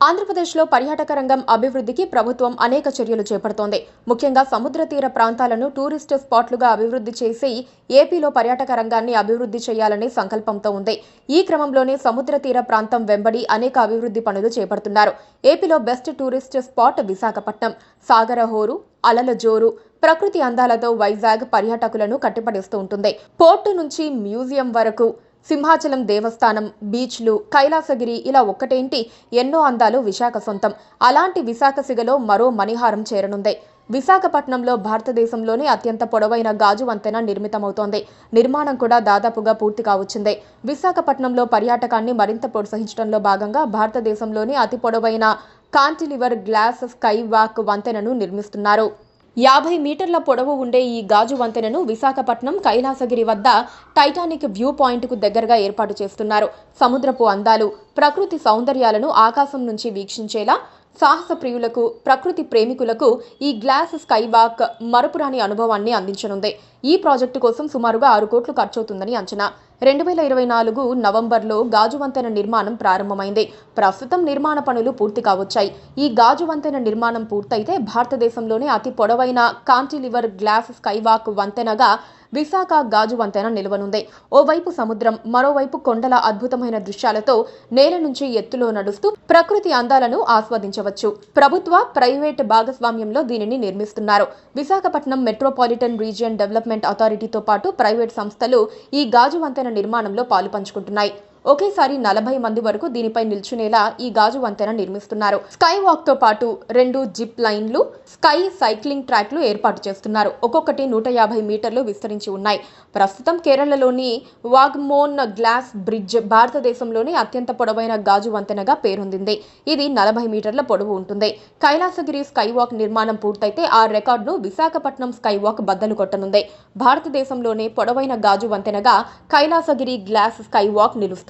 ఆంధ్రప్రదేశ్లో పర్యాటక రంగం అభివృద్ధికి ప్రభుత్వం అనేక చర్యలు చేపడుతోంది. ముఖ్యంగా సముద్ర తీర ప్రాంతాలను టూరిస్ట్ స్పాట్లుగా అభివృద్ధి చేసి ఏపీలో పర్యాటక రంగాన్ని అభివృద్ధి చేయాలనే సంకల్పంతో ఉంది. ఈ క్రమంలోనే సముద్ర తీర ప్రాంతం వెంబడి అనేక అభివృద్ధి పనులు చేపడుతున్నారు. ఏపీలో బెస్ట్ టూరిస్ట్ స్పాట్ విశాఖపట్నం. సాగరహోరు, అలల జోరు, ప్రకృతి అందాలతో వైజాగ్ పర్యాటకులను కట్టిపడేస్తూ ఉంటుంది. పోర్టు నుంచి మ్యూజియం వరకు సింహాచలం దేవస్థానం, బీచ్లు, కైలాసగిరి ఇలా ఒక్కటేంటి ఎన్నో అందాలు విశాఖ సొంతం. అలాంటి విశాఖ సిగలో మరో మణిహారం చేరనుంది. విశాఖపట్నంలో భారతదేశంలోనే అత్యంత పొడవైన గాజు వంతెన నిర్మితమవుతోంది. నిర్మాణం కూడా దాదాపుగా పూర్తి కావచ్చింది. విశాఖపట్నంలో పర్యాటకాన్ని మరింత ప్రోత్సహించడంలో భాగంగా భారతదేశంలోనే అతి పొడవైన కాంటిలివర్ గ్లాస్ స్కై వాక్ వంతెనను నిర్మిస్తున్నారు. 50 మీటర్ల పొడవు ఉండే ఈ గాజు వంతెనను విశాఖపట్నం కైలాసగిరి వద్ద టైటానిక్ వ్యూ పాయింట్కు దగ్గరగా ఏర్పాటు చేస్తున్నారు. సముద్రపు అందాలు, ప్రకృతి సౌందర్యాలను ఆకాశం నుంచి వీక్షించేలా సాహస ప్రియులకు, ప్రకృతి ప్రేమికులకు ఈ గ్లాస్ స్కై వాక్ మరపురాని అనుభవాన్ని అందించనుంది. ఈ ప్రాజెక్టు కోసం సుమారుగా 6 కోట్లు ఖర్చవుతుందని అంచనా. 2024 నవంబర్లో గాజు వంతెన నిర్మాణం ప్రారంభమైంది. ప్రస్తుతం నిర్మాణ పనులు పూర్తి కావచ్చాయి. ఈ గాజు వంతెన నిర్మాణం పూర్తయితే భారతదేశంలోనే అతి పొడవైన కాంటిలివర్ గ్లాస్ స్కైవాక్ వంతెనగా విశాఖ గాజు వంతెన నిలవనుంది. ఓవైపు సముద్రం, మరోవైపు కొండల అద్భుతమైన దృశ్యాలతో నేల నుంచి ఎత్తులో నడుస్తూ ప్రకృతి అందాలను ఆస్వాదించవచ్చు. ప్రభుత్వ, ప్రైవేట్ భాగస్వామ్యంలో దీనిని నిర్మిస్తున్నారు. విశాఖపట్నం మెట్రోపాలిటన్ రీజియన్ డెవలప్మెంట్ అథారిటీతో పాటు ప్రైవేట్ సంస్థలు ఈ గాజు వంతెన నిర్మాణంలో పాలుపంచుకుంటున్నాయి. ఒకేసారి 40 మంది వరకు దీనిపై నిల్చునేలా ఈ గాజు వంతెన నిర్మిస్తున్నారు. స్కై వాక్ తో పాటు 2 జిప్ లైన్లు, స్కై సైక్లింగ్ ట్రాక్లు ఏర్పాటు చేస్తున్నారు. ఒక్కొక్కటి 150 మీటర్లు విస్తరించి ఉన్నాయి. ప్రస్తుతం కేరళలోని వాగ్మోన్ గ్లాస్ బ్రిడ్జ్ భారతదేశంలోనే అత్యంత పొడవైన గాజు వంతెనగా పేరొందింది. ఇది 40 మీటర్ల పొడవు ఉంటుంది. కైలాసగిరి స్కై వాక్ నిర్మాణం పూర్తయితే ఆ రికార్డును విశాఖపట్నం స్కై వాక్ బద్దలు కొట్టనుంది. భారతదేశంలోనే పొడవైన గాజు వంతెనగా కైలాసగిరి గ్లాస్ స్కై వాక్ నిలుస్తుంది.